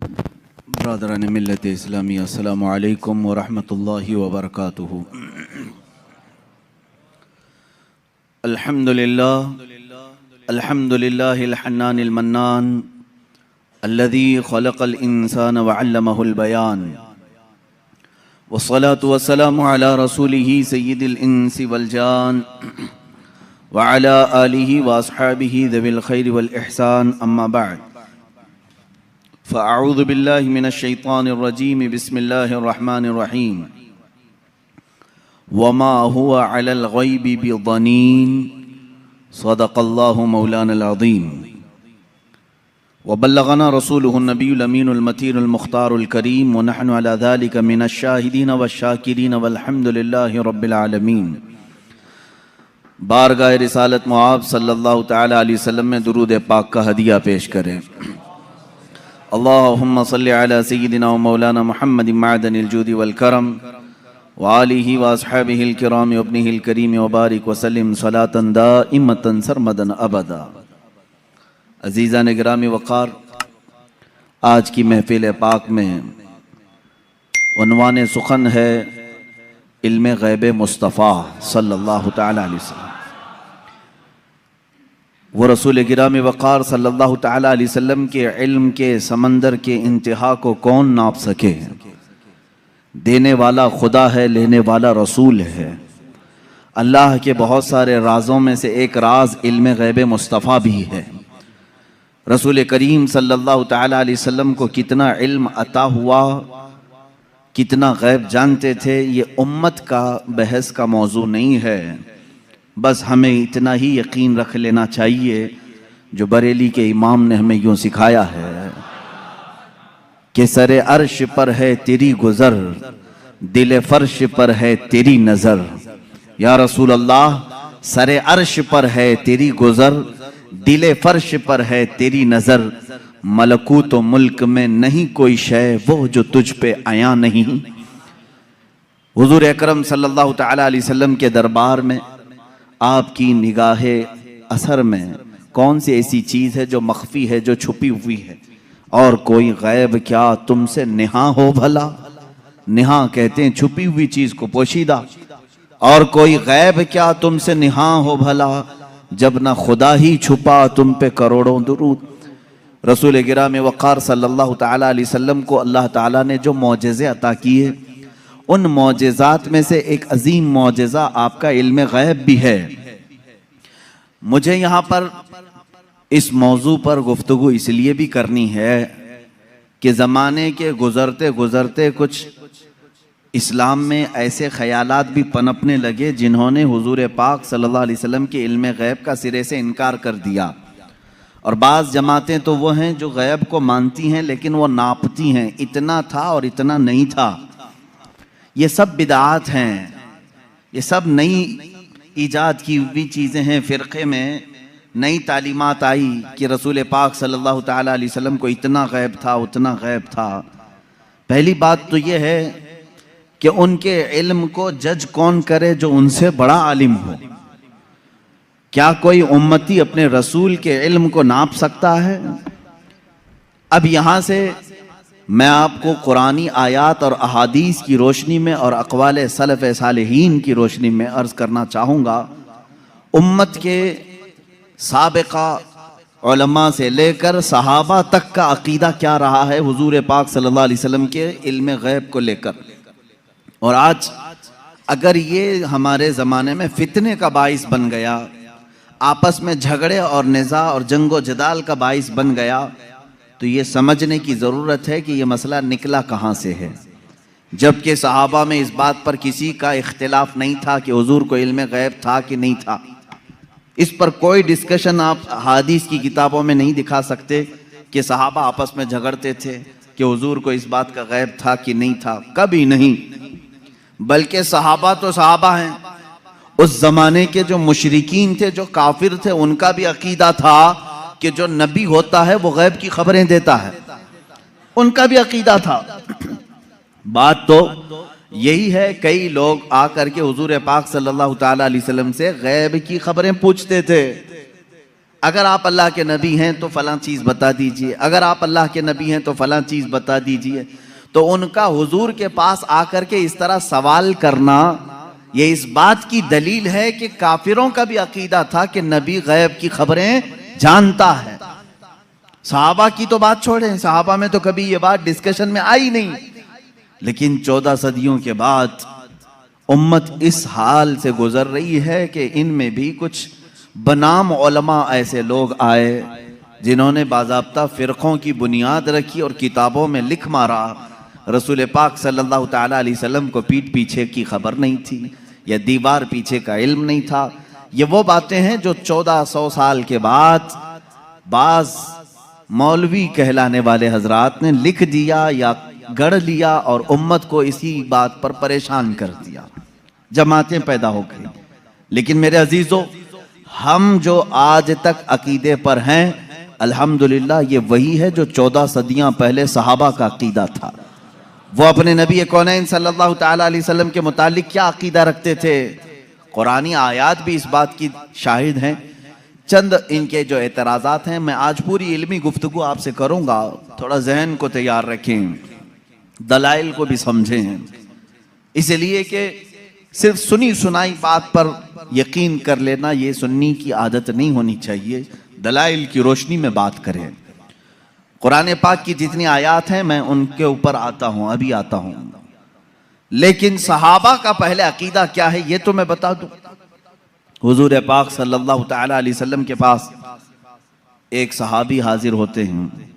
बरदरान मिल्लत इस्लामी अस्सलामु अलैकुम व रहमतुल्लाहि व बरकातुहू। अल्हम्दुलिल्लाहिल हन्नानिल मन्नान अल्लज़ी खलक़ल इंसान व अल्लमहुल बयान वस्सलातु वस्सलामु अला रसूलिही सय्यिदिल इंसी वल जान व अला आलिही व अस्हाबिही ज़विल खैरि वल इहसान अम्मा बअद फ़अऊज़ु बिल्लाहि मिनश शैतानिर रजीम बिस्मिल्लाहिर रहमानिर रहीम वमा हुवा अलल गैबि बिज़नीन सदक़ल्लाहु मौलानल अज़ीम व बल्लगना रसूलुहुन नबियुल अमीनुल मतीनुल मुख्तारुल करीम व नहनु अला ज़ालिका मिनश शाहिदीन वश्शाकिरीन वल्हम्दुलिल्लाहि रब्बिल आलमीन। बारगाह रिसालत मुआब सल्लल्लाहु तआला अलैहि वसल्लम में दुरूद पाक का हदिया पेश करें। अल्लाहुम्मा सल्लि अला सय्यिदिना व मौलाना मुहम्मदिन मअदनिल जूदि वल करम व आलिहि व अस्हाबिहिल किराम व इब्निहिल करीम व बारिक व सल्लिम सलातन दाइमतन सरमदन अबदा। अज़ीज़ान गिरामी वक़ार, आज की महफिल पाक में उन्वान सुखन है इल्म गैब मुस्तफ़ा सल्लल्लाहु तआला अलैहि वसल्लम। वो रसूल गिरामी वक़ार सल्लल्लाहु तआला अलैहि वसल्लम के इल्म के समंदर के इंतहा को कौन नाप सके। देने वाला खुदा है, लेने वाला रसूल है। अल्लाह के बहुत सारे राज़ों में से एक राज इल्म गैब मुस्तफ़ा भी है। रसूल करीम सल्लल्लाहु तआला अलैहि वसल्लम को कितना इल्म अता हुआ, कितना गैब जानते थे, ये उम्मत का बहस का मौजू नहीं है। बस हमें इतना ही यकीन रख लेना चाहिए जो बरेली के इमाम ने हमें यूं सिखाया है कि सरे अर्श पर है तेरी गुज़र, दिल फर्श पर है तेरी नज़र। या रसूल अल्लाह, सरे अर्श पर है तेरी गुज़र, दिल फर्श पर है तेरी नज़र। मलकूत व मुल्क में नहीं कोई शय वो जो तुझ पे आया नहीं। हुज़ूर अकरम सल्लल्लाहु तआला अलैहि वसल्लम के दरबार में आपकी निगाहे असर में कौन सी ऐसी चीज़ है जो मख्फी है, जो छुपी हुई है। और कोई गैब क्या तुमसे निहा हो भला। निहा कहते हैं छुपी हुई चीज़ को, पोशीदा। और कोई गैब क्या तुमसे निहा हो भला, जब ना खुदा ही छुपा तुम पे करोड़ों दुरूद। रसूल गिराम वक़ार सल्लल्लाहु तआला अलैहि वसल्लम को अल्लाह ताला ने जो मौजज़े अता किए, उन मौजज़ात में से एक अजीम मौजज़ा आपका इल्म गैब भी है। मुझे यहाँ पर इस मौजू पर गुफ्तगू इसलिए भी करनी है कि ज़माने के गुज़रते गुज़रते कुछ इस्लाम में ऐसे ख़यालात भी पनपने लगे जिन्होंने हुज़ूर पाक सल्लल्लाहु अलैहि वसल्लम के इल्म गैब का सिरे से इनकार कर दिया। और बाज़ जमातें तो वो हैं जो गैब को मानती हैं लेकिन वो नापती हैं, इतना था और इतना नहीं था। ये सब बिदआत हैं, ये सब नई ईजाद की हुई चीज़ें हैं। फ़िरक़े में नई तालीमात आई कि रसूल पाक सल्लल्लाहु तआला अलैहि वसल्लम को इतना गैब था, उतना गैब था। पहली बात तो ये है कि उनके इल्म को जज कौन करे जो उनसे बड़ा आलिम हो। क्या कोई उम्मती अपने रसूल के इल्म को नाप सकता है? अब यहाँ से मैं आपको कुरानी आयात और अहादीस की रोशनी में और अक़वाल सलफ़ सालिहीन की रोशनी में अर्ज़ करना चाहूँगा, उम्मत के साबिक़ा उलमा से लेकर सहाबा तक का अक़ीदा क्या रहा है हुज़ूर पाक सल्लल्लाहु अलैहि वसल्लम के इल्म गैब को लेकर। और आज अगर ये हमारे ज़माने में फितने का बाइस बन गया, आपस में झगड़े और निज़ा और जंगो जदाल का बाइस बन गया, तो ये समझने की ज़रूरत है कि ये मसला निकला कहाँ से है। जबकि सहाबा में इस बात पर किसी का इख्तिलाफ नहीं था कि हुजूर को इल्म गैब था कि नहीं था। इस पर कोई डिस्कशन आप हदीस की किताबों में नहीं दिखा सकते कि सहाबा आपस में झगड़ते थे कि हुजूर को इस बात का गैब था कि नहीं था, कभी नहीं। बल्कि सहाबा तो सहाबा हैं। उस ज़माने के जो मुशरिकीन थे, जो काफिर थे, उनका भी अकीदा था कि जो नबी होता है वो गैब की खबरें देता है। उनका भी अकीदा था। बात तो यही है, कई लोग आकर के हुजूर पाक सल्लल्लाहु तआला अलैहि वसल्लम से गैब की खबरें पूछते थे। अगर आप अल्लाह के नबी हैं तो फलां चीज़ बता दीजिए, अगर आप अल्लाह के नबी हैं तो फलां चीज़ बता दीजिए। तो उनका हुजूर के पास आकर के इस तरह सवाल करना, ये इस बात की दलील है कि काफिरों का भी अकीदा था कि नबी गैब की खबरें जानता है। सहाबा की तो बात छोड़ें, सहाबा में तो कभी ये बात डिस्कशन में आई नहीं, लेकिन 14 सदियों के बाद उम्मत इस हाल से गुजर रही है कि इनमें भी कुछ बनाम उलमा ऐसे लोग आए जिन्होंने बाज़ाब्ता फ़िरक़ों की बुनियाद रखी और किताबों में लिख मारा रसूल पाक सल्लल्लाहु ताला अलैहि वसल्लम को पीठ पीछे की खबर नहीं थी या दीवार पीछे का इल्म नहीं था। ये वो बातें हैं जो 1400 साल के बाद बाज मौलवी कहलाने वाले हजरात ने लिख दिया या गढ़ लिया और उम्मत को इसी बात पर परेशान कर दिया, जमातें पैदा हो गई। लेकिन मेरे अजीजों, हम जो आज तक अकीदे पर हैं, अल्हम्दुलिल्लाह ये वही है जो 14 सदियां पहले सहाबा का अकीदा था। वो अपने नबी कौनैन सल्लल्लाहु ताला अलैहि वसल्लम के मुतालिक क्या अकीदा रखते थे, कुरानी आयात भी इस बात की शाहिद हैं। चंद इनके जो एतराज़ात हैं, मैं आज पूरी इल्मी गुफ्तगू आपसे करूंगा, थोड़ा जहन को तैयार रखें, दलाइल को भी समझें, इसलिए कि सिर्फ सुनी सुनाई बात पर यकीन कर लेना ये सुन्नी की आदत नहीं होनी चाहिए। दलाइल की रोशनी में बात करें। कुरान पाक की जितनी आयात हैं मैं उनके ऊपर आता हूं, अभी आता हूं, लेकिन सहाबा का पहले अकीदा क्या है ये तो मैं बता दूं। हुजूर पाक सल्लल्लाहु ताला अलैहि वसल्लम के पास एक सहाबी हाजिर होते हैं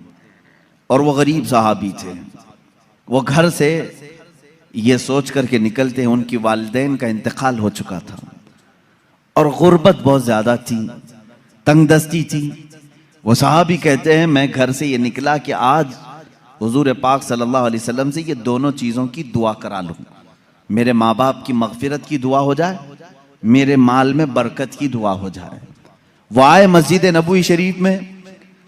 और वो गरीब सहाबी थे। वो घर से ये सोच करके निकलते हैं उनकी वालिदैन का इंतकाल हो चुका था और गुर्बत बहुत ज़्यादा थी, तंगदस्ती थी। वो सहाबी कहते हैं मैं घर से ये निकला कि आज हुजूर पाक सल्लल्लाहु अलैहि वसल्लम से ये दोनों चीज़ों की दुआ करा लूँ, मेरे माँ बाप की मगफिरत की दुआ हो जाए, मेरे माल में बरकत की दुआ हो जाए। वो आए मस्जिद नबवी शरीफ में,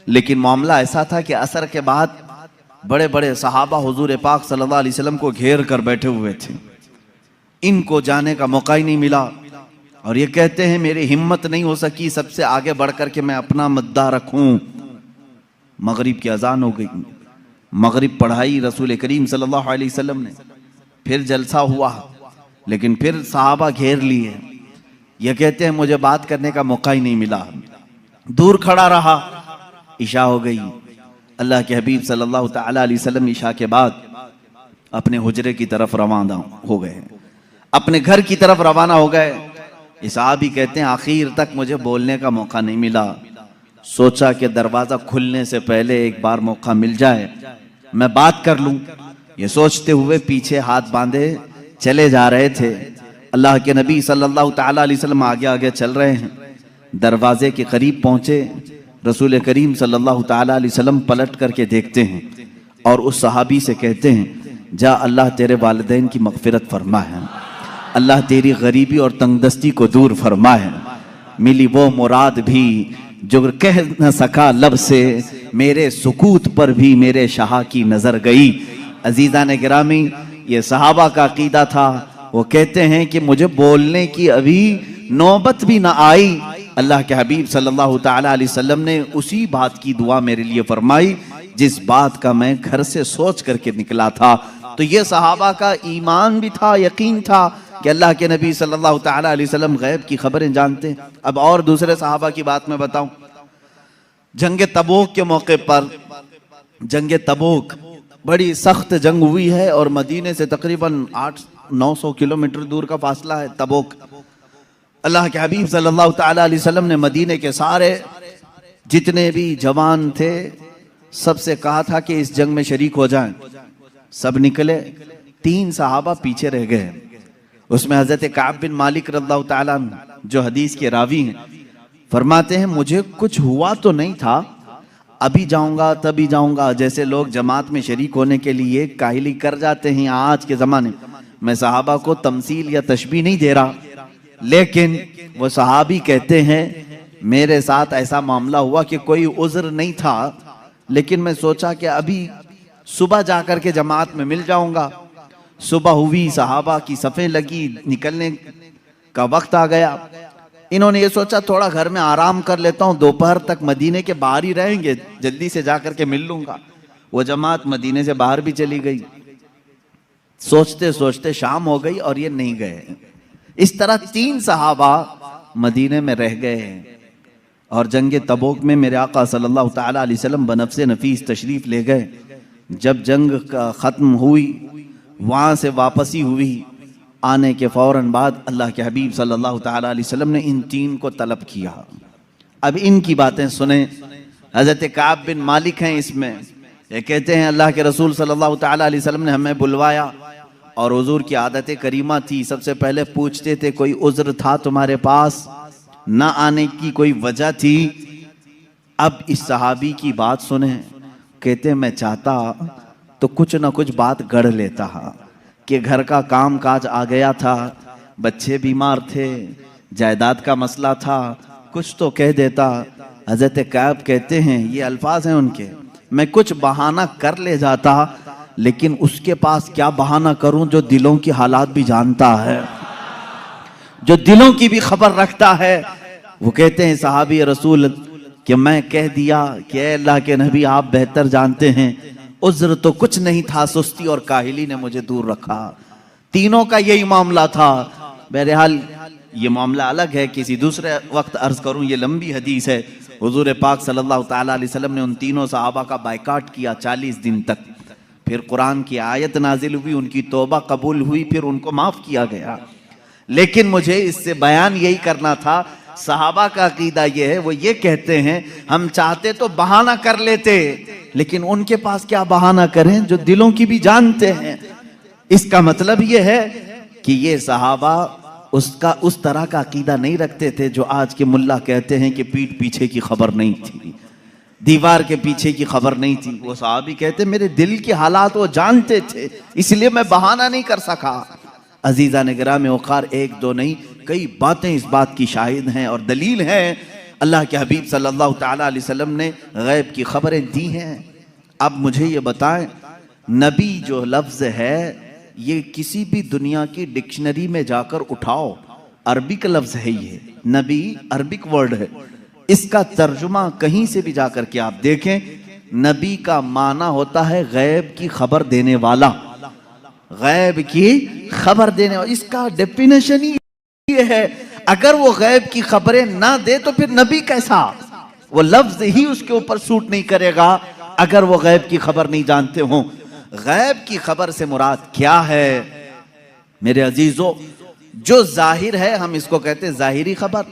लेकिन मामला ऐसा था कि असर के बाद बड़े बड़े सहाबा हुजूर पाक सल्लल्लाहु अलैहि वसल्लम को घेर कर बैठे हुए थे, इनको जाने का मौका ही नहीं मिला। और ये कहते हैं मेरी हिम्मत नहीं हो सकी सबसे आगे बढ़ कर के मैं अपना मुद्दा रखूं। मगरिब की अजान हो गई, मगरिब पढ़ाई रसूल करीम सल्लल्लाहु अलैहि वसल्लम ने, फिर जलसा हुआ, लेकिन फिर सहाबा घेर लिए। ये कहते हैं मुझे बात करने का मौका ही नहीं मिला, दूर खड़ा रहा। इशा हो गई, अल्लाह के हबीब सल्लल्लाहु ताला अलैहि वसल्लम इशा के बाद अपने हुजरे की तरफ रवाना हो गए, अपने घर की तरफ रवाना हो गए। ये सहाबी कहते हैं आखिर तक मुझे बोलने का मौका नहीं मिला, सोचा कि दरवाज़ा खुलने से पहले एक बार मौका मिल जाए मैं बात कर लूं। ये सोचते हुए पीछे हाथ बांधे चले जा रहे थे। अल्लाह के नबी सल्लल्लाहु ताला अलैहि वसल्लम आगे आगे चल रहे हैं। दरवाजे के करीब पहुंचे, रसूल करीम सल्लल्लाहु ताला अलैहि वसल्लम पलट करके देखते हैं और उस सहाबी से कहते हैं जा अल्लाह तेरे वालिदैन की मगफिरत फरमा है, अल्लाह तेरी गरीबी और तंगदस्ती को दूर फरमा है। मिली वो मुराद भी जो कह न सका लब से, मेरे सुकूत पर भी मेरे शाह की नजर गई। अजीजा ने गिरामी, ये सहाबा का अकीदा था। वो कहते हैं कि मुझे बोलने की अभी नौबत भी ना आई, अल्लाह के हबीब सल्लल्लाहु ताला अलैहि वसल्लम ने उसी बात की दुआ मेरे लिए फरमाई जिस बात का मैं घर से सोच करके निकला था। तो ये सहाबा का ईमान भी था, यकीन था कि अल्लाह के नबी सल्लल्लाहु ताला अलैहि वसल्लम गैब की खबरें जानते हैं। अब और दूसरे सहाबा की बात मैं बताऊं, जंग तबूक के मौके पर, जंग तबूक बड़ी सख्त जंग हुई है और मदीने से तकरीबन 800-900 किलोमीटर दूर का फासला है तबूक। अल्लाह के हबीब सल्लल्लाहु ताला अलैहि वसल्लम ने मदीने के सारे जितने भी जवान थे सबसे कहा था कि इस जंग में शरीक हो जाएं। सब निकले, 3 सहाबा पीछे रह गए। उसमें हजरत काब बिन मालिक रज़ियल्लाहु ताला अन्हु जो हदीस के रावी हैं, फरमाते हैं मुझे कुछ हुआ तो नहीं था, अभी जाऊंगा तभी जाऊंगा, जैसे लोग जमात में शरीक होने के लिए काहिली कर जाते हैं आज के ज़माने में। मैं सहाबा को तमसील या तशबीह नहीं दे रहा, लेकिन वो सहाबी कहते हैं मेरे साथ ऐसा मामला हुआ कि कोई उज़्र नहीं था, लेकिन मैं सोचा कि अभी सुबह जाकर के जमात में मिल जाऊंगा। सुबह हुई, सहाबा की सफ़ें लगी, निकलने का वक्त आ गया। इन्होंने ये सोचा थोड़ा घर में आराम कर लेता हूँ, दोपहर तक मदीने के बाहर ही रहेंगे, जल्दी से जाकर के मिल लूंगा। वो जमात मदीने से बाहर भी चली गई। सोचते सोचते शाम हो गई और ये नहीं गए। इस तरह 3 सहाबा मदीने में रह गए और जंग तबूक में मेरे आका सल्लल्लाहु ताला अलैहि वसल्लम बनफ्से नफीस तशरीफ ले गए। जब जंग का ख़त्म हुई, वहाँ से वापसी हुई, आने के फ़ौरन बाद अल्लाह के हबीब सल्लल्लाहु ताला अलैहि वसल्लम ने इन 3 को तलब किया। अब इनकी बातें सुने। हज़रत काब बिन मालिक हैं इसमें। ये कहते हैं अल्लाह के रसूल सल्लल्लाहु ताला अलैहि वसल्लम ने हमें बुलवाया और हुजूर की आदत करीमा थी, सबसे पहले पूछते थे कोई उज़्र था तुम्हारे पास, ना आने की कोई वजह थी। अब इस सहाबी की बात सुने, कहते मैं चाहता तो कुछ ना कुछ बात गढ़ लेता कि घर का काम काज आ गया था, बच्चे बीमार थे, जायदाद का मसला था, कुछ तो कह देता। हज़रत कैब कहते हैं, ये अल्फाज हैं उनके, मैं कुछ बहाना कर ले जाता, लेकिन उसके पास क्या बहाना करूं जो दिलों की हालात भी जानता है, जो दिलों की भी खबर रखता है। वो कहते हैं सहाबी रसूल कि मैं कह दिया कि अल्लाह के नबी आप बेहतर जानते हैं, उज़्र तो कुछ नहीं था, सुस्ती और काहिली ने मुझे दूर रखा। तीनों का यही मामला था। बहरहाल ये मामला अलग है, किसी दूसरे वक्त अर्ज करूं, ये लंबी हदीस है। हुजूर पाक सल्लल्लाहु ताला अलैहि वसल्लम ने उन तीनों सहाबा का बायकाट किया 40 दिन तक। फिर कुरान की आयत नाजिल हुई, उनकी तौबा कबूल हुई, फिर उनको माफ किया गया। लेकिन मुझे इससे बयान यही करना था, सहाबा का अकीदा ये है, वो ये कहते हैं हम चाहते तो बहाना कर लेते, लेकिन उनके पास क्या बहाना करें जो दिलों की भी जानते हैं। इसका मतलब ये है कि ये सहाबा उसका उस तरह का अकीदा नहीं रखते थे जो आज के मुल्ला कहते हैं कि पीठ पीछे की खबर नहीं थी, दीवार के पीछे की खबर नहीं थी। वो सहाबी कहते मेरे दिल के हालात वो जानते थे, इसलिए मैं बहाना नहीं कर सका। अजीजा ने गिराम वक़ार, एक दो नहीं कई बातें इस बात की शाहिद हैं और दलील हैं। अल्लाह के हबीब सल्लल्लाहु ताला अलैहि वसल्लम ने गैब की खबरें दी हैं। अब मुझे ये बताएं, नबी जो लफ्ज़ है ये किसी भी दुनिया की डिक्शनरी में जाकर उठाओ, अरबिक लफ्ज़ है ये, नबी अरबिक वर्ड है। इसका तर्जुमा कहीं से भी जाकर के आप देखें, नबी का माना होता है गैब की खबर देने वाला, गैब की खबर देने वाला। इसका डेफिनेशन ही ये है, अगर वो गैब की खबरें ना दे तो फिर नबी कैसा? वो लफ्ज ही उसके ऊपर सूट नहीं करेगा अगर वो गैब की खबर नहीं जानते हो। गैब की खबर से मुराद क्या है मेरे अजीजों? जो जाहिर है हम इसको कहते हैं जाहिरी खबर,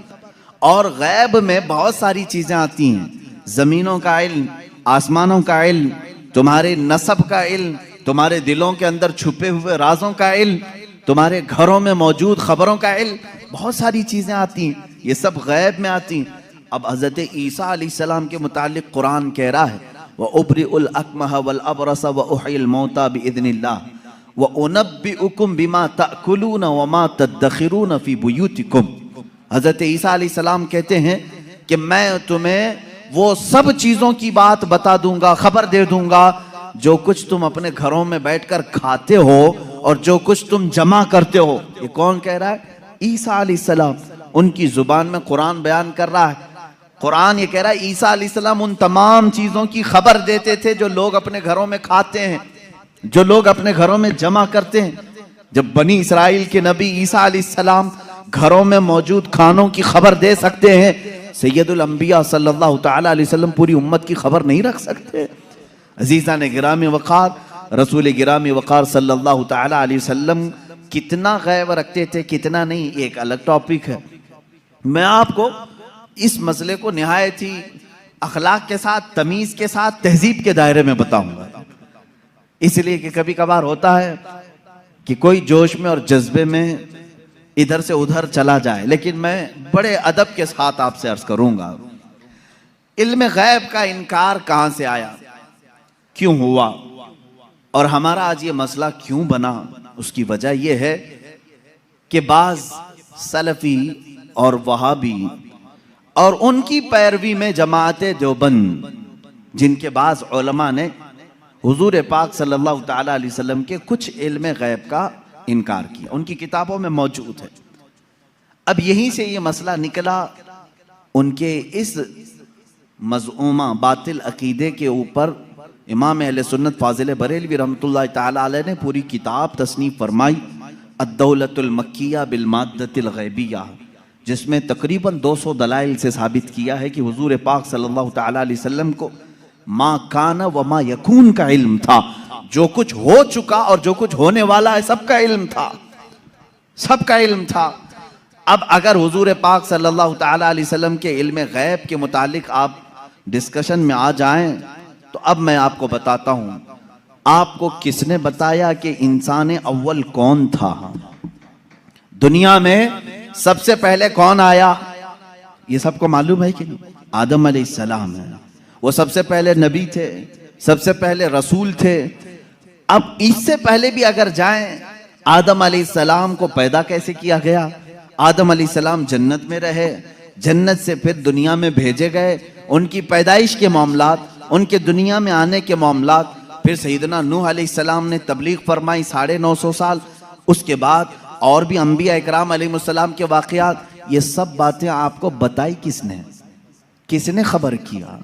और गैब में बहुत सारी चीजें आती हैं। जमीनों का इल्म, आसमानों का इल्म, तुम्हारे नसब का इल्म, तुम्हारे दिलों के अंदर छुपे हुए राजों का इल्म, तुम्हारे घरों में मौजूद खबरों का इल्म, बहुत सारी चीजें आती हैं, ये सब गैब में आती हैं। अब हजरत ईसा अलैहिस्सलाम के मुतालिक कुरान कह रहा है, व उब्रिउल अकमह वल अबरस व उहिल मौता बिइज़्निल्लाह व उनब्बिउकुम बिमा ताकुलून व मा तदखिरून फी बुयूतिकुम। हजरत ईसा अलैहिस्सलाम कहते हैं कि मैं तुम्हें वो सब चीजों की बात बता दूंगा, खबर दे दूंगा जो कुछ तुम अपने घरों में बैठकर खाते हो और जो कुछ तुम जमा करते हो। ये कौन कह रहा है? ईसा अलैहिस्सलाम। उनकी जुबान में कुरान बयान कर रहा है। कुरान ये कह रहा है ईसा अलैहिस्सलाम उन तमाम चीजों की खबर देते थे जो लोग अपने घरों में खाते हैं, जो लोग अपने घरों में जमा करते हैं। जब बनी इसराइल के नबी ईसा अलैहिस्सलाम घरों में मौजूद खानों की खबर दे सकते हैं, सैयदुल अंबिया सल्लल्लाहु ताला अलैहि वसल्लम पूरी उम्मत की खबर नहीं रख सकते? अजीज़ा ने गिरामी वक़ार, रसूल गिरामी वक़ार सल्लल्लाहु ताला अलैहि वसल्लम कितना गैब रखते थे, कितना नहीं, एक अलग टॉपिक है। मैं आपको इस मसले को निहायत ही अखलाक के साथ, तमीज के साथ, तहजीब के दायरे में बताऊंगा, इसलिए कि कभी कभार होता है कि कोई जोश में और जज्बे में इधर से उधर चला जाए, लेकिन मैं बड़े अदब के साथ आपसे अर्ज करूंगा। इल्म गैब का इनकार कहां से आया, क्यों हुआ, और हमारा आज ये मसला क्यों बना? उसकी वजह यह है कि बाज सलफी और वहाबी और उनकी पैरवी में जमाअते देवबंद, जिनके बाज उलमा ने हुजूर पाक सल्लल्लाहु ताला अलैहि वसल्लम के कुछ इल्म गैब का इनकार किया, उनकी किताबों में मौजूद है। अब यहीं से ये मसला निकला, उनके इस मज़ऊमा बातिल अकीदे के ऊपर इमाम अहले सुन्नत फाजिल बरेलवी रहमतुल्लाह ताला अलैह ने पूरी किताब तसनीफ फरमाई, अद्दौलतुल मक्किया बिल माद्दतिल गैबिया, जिसमें तकरीबन 200 दलाइल से साबित किया है कि हुजूर पाक सल्लल्लाहु ताला अलैहि वसल्लम को मा काना व मा यकून का इल्म था। जो कुछ हो चुका और जो कुछ होने वाला है सबका इल्म था, सबका इल्म था। अब अगर हुजूर पाक सल्लल्लाहु ताला अलैहि वसल्लम के इल्म गैब के मुतालिक आप डिस्कशन में आ जाएं, तो अब मैं आपको बताता हूं, आपको किसने बताया कि इंसान अव्वल कौन था? दुनिया में सबसे पहले कौन आया? ये सबको मालूम है कि नहीं? आदम अलैहिस्सलाम है। वो सबसे पहले नबी थे, सबसे पहले रसूल थे। अब इससे पहले भी अगर जाएं, आदम अलैहिस्सलाम को पैदा कैसे किया गया? आदम अलैहिस्सलाम जन्नत में रहे, जन्नत से फिर दुनिया में भेजे गए, उनकी पैदाइश के मामलात, उनके दुनिया में आने के मामलात, फिर सैयदना नूह अलैहिस्सलाम ने तबलीग फरमाई 950 साल, उसके बाद और भी अंबिया इकराम अलैहिस्सलाम के वाक़यात, ये सब बातें आपको बताई किसने? किसने खबर किया?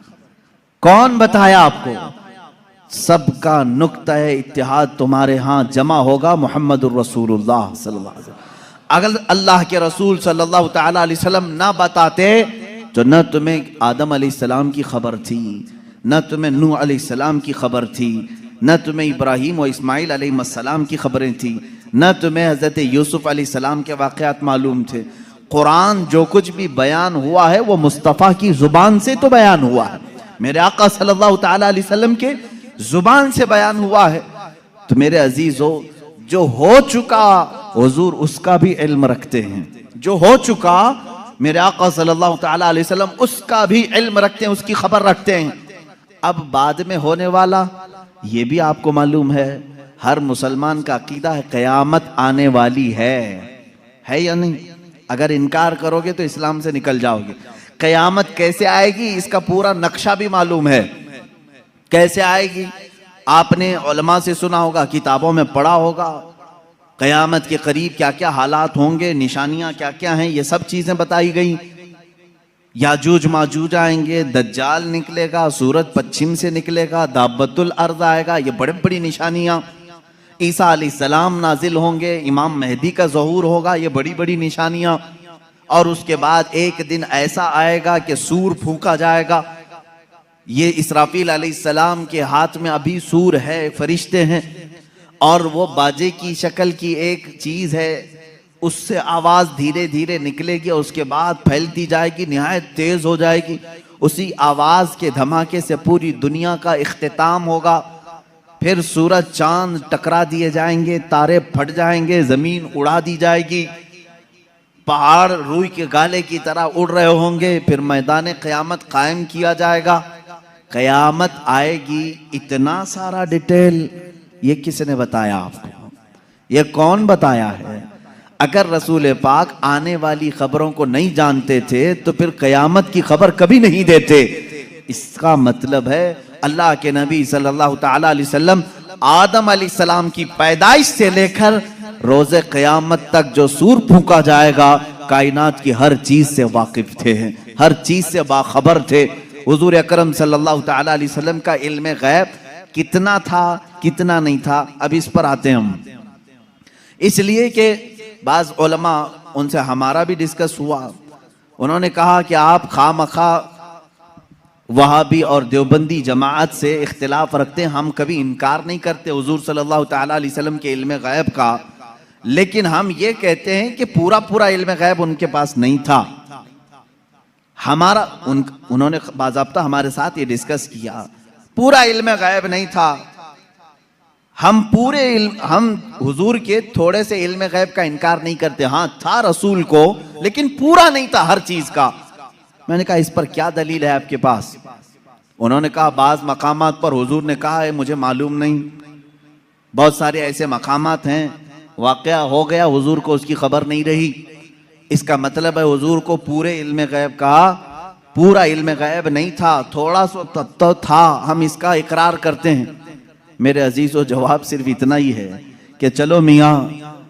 कौन बताया आपको? सबका नुक्ता इत्तिहाद तुम्हारे यहाँ जमा होगा मोहम्मदुर रसूलुल्लाह सल्लल्लाहु अलैहि वसल्लम। अगर अल्लाह के रसूल सल्लल्लाहु ताला अलैहि वसल्लम ना बताते तो न तुम्हें आदम अलैहिस्सलाम की खबर थी, न तुम्हें नूह अलैहिस्सलाम की खबर थी, न तुम्हें इब्राहीम और इस्माइल अलैहिस्सलाम की खबरें थी, न तुम्हें हज़रत यूसुफ अलैहिस्सलाम के वाक़यात मालूम थे। कुरान जो कुछ भी बयान हुआ है वो मुस्तफ़ा की ज़ुबान से तो बयान हुआ है, मेरे आका सल्लल्लाहु ताला अलैहि वसल्लम के ज़ुबान से बयान हुआ है। तो मेरे अजीज़ों, जो हो चुका हुजूर उसका भी इल्म रखते हैं, जो हो चुका मेरे आका सल्लल्लाहु ताला अलैहि वसल्लम उसका भी इल्म रखते हैं, उसकी खबर रखते हैं। अब बाद में होने वाला ये भी आपको मालूम है, हर मुसलमान का अकीदा है क़यामत आने वाली है या नहीं? अगर इनकार करोगे तो इस्लाम से निकल जाओगे। क़यामत कैसे आएगी इसका पूरा नक्शा भी मालूम है, कैसे आएगी आपने उलमा से सुना होगा, किताबों में पढ़ा होगा। क़यामत के करीब क्या क्या हालात होंगे, निशानियां क्या क्या हैं, ये सब चीजें बताई गई। याजूज माजूज आएंगे, दज्जाल निकलेगा, सूरज पश्चिम से निकलेगा, दाबतुल अर्द आएगा, ये बड़ी बड़ी निशानियां। ईसा अलैहिस्सलाम नाजिल होंगे, इमाम मेहदी का ज़हूर होगा, ये बड़ी बड़ी निशानियां। और उसके बाद एक दिन ऐसा आएगा कि सूर फूंका जाएगा। ये इसराफील अलैहिस्सलाम के हाथ में अभी सूर है, फरिश्ते हैं, और वो बाजे की शक्ल की एक चीज है, उससे आवाज धीरे धीरे निकलेगी और उसके बाद फैलती जाएगी, निहायत तेज हो जाएगी। उसी आवाज के धमाके से पूरी दुनिया का इख्तिताम होगा। फिर सूरज चांद टकरा दिए जाएंगे, तारे फट जाएंगे, जमीन उड़ा दी जाएगी, पहाड़ रूई के गाले की तरह उड़ रहे होंगे। फिर मैदान क़यामत कायम किया जाएगा, क़यामत आएगी। इतना सारा डिटेल ये किसने बताया आपको? ये कौन बताया है? अगर रसूल पाक आने वाली खबरों को नहीं जानते थे तो फिर क़यामत की खबर कभी नहीं देते। इसका मतलब है अल्लाह के नबी सल्लल्लाहु ताला अलैहि वसल्लम आदम अलैहिस्सलाम की पैदाइश से लेकर रोज़े क़यामत तक जो सूर फूंका जाएगा, कायनात की हर चीज से वाकिफ थे, हर चीज से बाखबर थे। हुजूर अकरम सल्लल्लाहु ताला अलैहि वसल्लम का इल्म गैब कितना था, कितना नहीं था, अब इस पर आते हैं हम। इसलिए कि बाज़ उलमा, उनसे हमारा भी डिस्कस हुआ, उन्होंने कहा कि आप खामखा वहाबी और देवबंदी जमात से इख्तिलाफ रखते हैं। हम कभी इनकार नहीं करते हुजूर सल्लल्लाहु ताला अलैहि वसल्लम के इल्म गैब का, लेकिन हम ये कहते हैं कि पूरा पूरा इल्म गैब उनके पास नहीं था। हमारा उन्होंने बाज़ाब्ता हमारे साथ ये डिस्कस किया, पूरा इल्म गैब नहीं था। हम हम हुजूर के थोड़े से इल्म गैब का इनकार नहीं करते, हाँ था रसूल को, लेकिन पूरा नहीं था हर चीज का। मैंने कहा इस पर क्या दलील है आपके पास? उन्होंने कहा बाज़ मकामात पर हुजूर ने कहा है मुझे मालूम नहीं, बहुत सारे ऐसे मकामात हैं वाक़या हो गया, हुजूर को उसकी खबर नहीं रही। इसका मतलब है हुजूर को पूरे इल्म गैब का पूरा इल्म गैब नहीं था, थोड़ा सा तो था, हम इसका इकरार करते हैं। मेरे अजीज़ों, जवाब सिर्फ इतना ही है कि चलो मियाँ,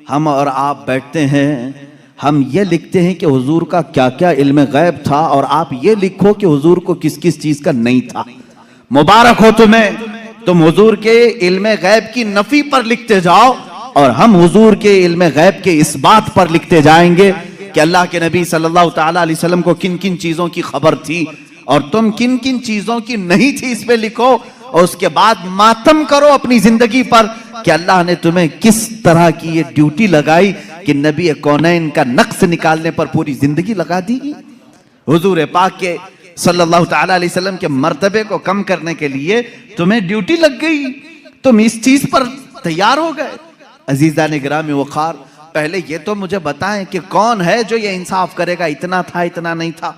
हम और आप बैठते हैं, हम ये लिखते हैं कि हुजूर का क्या क्या इल्म गैब था, और आप ये लिखो कि हुजूर को किस किस चीज का नहीं था। मुबारक हो तुम्हें, तुम हुजूर के इल्म गैब की नफी पर लिखते जाओ, और हम हुजूर के इल्म गैब के इस बात पर लिखते जाएंगे कि अल्लाह के नबी सल्लल्लाहु ताला अलैहि वसल्लम को किन किन चीजों की खबर थी और तुम किन किन चीजों की नहीं थी, इस पे लिखो। और उसके बाद मातम करो अपनी जिंदगी पर कि अल्लाह ने तुम्हें किस तरह की ये ड्यूटी लगाई कि नबी कौनैन का नक्श निकालने पर पूरी जिंदगी लगा दी। हुजूर पाक के सल्लल्लाहु ताला अलैहि वसल्लम के मर्तबे को कम करने के लिए तुम्हें ड्यूटी लग गई, तुम इस चीज पर तैयार हो गए। अजीज़ान गिरामी वक़ार, पहले ये तो मुझे बताएं कि कौन है जो ये इंसाफ करेगा, इतना था इतना नहीं था,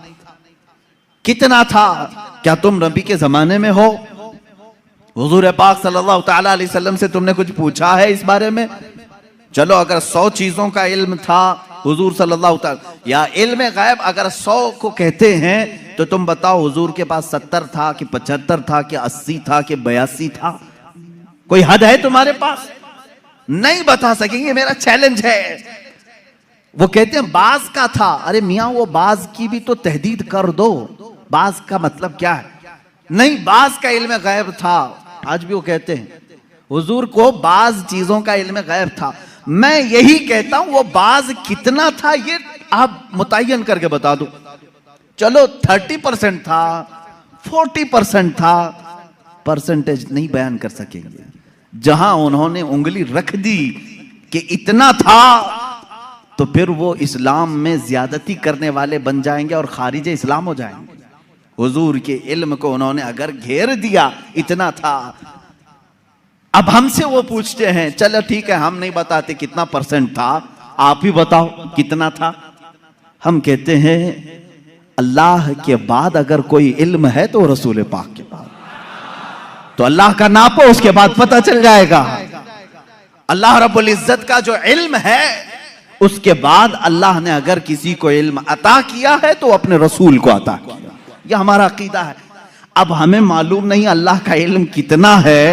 कितना था? क्या तुम नबी के जमाने में हो? हुजूर पाक सल्लल्लाहु ताला अलैहि वसल्लम से तुमने कुछ पूछा है इस बारे में? चलो, अगर 100 चीजों का इल्म था हुजूर सल्लल्लाहु ताला, या इल्म गैब अगर 100 को कहते हैं तो तुम बताओ हुजूर के पास 70 था कि 75 था कि 80 था कि 82 था? कोई हद है तुम्हारे पास? नहीं बता सकेंगे, मेरा चैलेंज है। वो कहते हैं बाज का था। अरे मियां, वो बाज की भी तो तहदीद कर दो, बाज का मतलब क्या है? नहीं, बाज का इल्म गैब था। आज भी वो कहते हैं हुजूर को बाज चीजों का इल्म गैब था। मैं यही कहता हूं, वो बाज कितना था ये आप मुतय्यन करके बता दो। चलो 30% था, 40% था, परसेंटेज नहीं बयान कर सकेंगे। जहां उन्होंने उंगली रख दी कि इतना था, तो फिर वो इस्लाम में ज्यादती करने वाले बन जाएंगे और खारिज इस्लाम हो जाएंगे। हुजूर के इल्म को उन्होंने अगर घेर दिया, इतना था। अब हमसे वो पूछते हैं, चलो ठीक है, हम नहीं बताते कितना परसेंट था, आप ही बताओ कितना था। हम कहते हैं अल्लाह के बाद अगर कोई इल्म है तो रसूल पाक के बाद, तो अल्लाह का नापो, उसके बाद पता चल जाएगा। अल्लाह रब्बुल इज्जत का जो इल्म है, उसके बाद अल्लाह ने अगर किसी को इल्म अता किया है तो अपने रसूल को अता किया। यह हमारा अकीदा है। अब हमें मालूम नहीं अल्लाह का इल्म कितना है,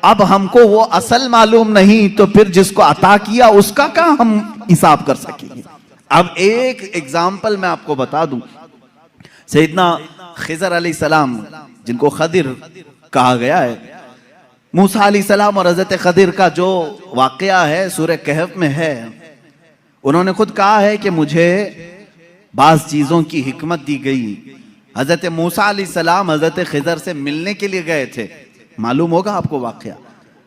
अब हमको वो असल मालूम नहीं, तो फिर जिसको अता किया उसका क्या हम हिसाब कर सकेंगे? अब एक एग्जाम्पल मैं आपको बता दूं। सैयदना खिजर अलैहिस्सलाम, जिनको खदिर कहा गया है, मूसा अलैहिस्सलाम और हजरत खदिर का जो वाकया है सूरह कहफ में है। उन्होंने खुद कहा है कि मुझे बाज चीजों की हिकमत दी गई। हजरत मूसा अलैहिस्सलाम हजरत खिजर से मिलने के लिए गए थे, मालूम होगा आपको वाकया।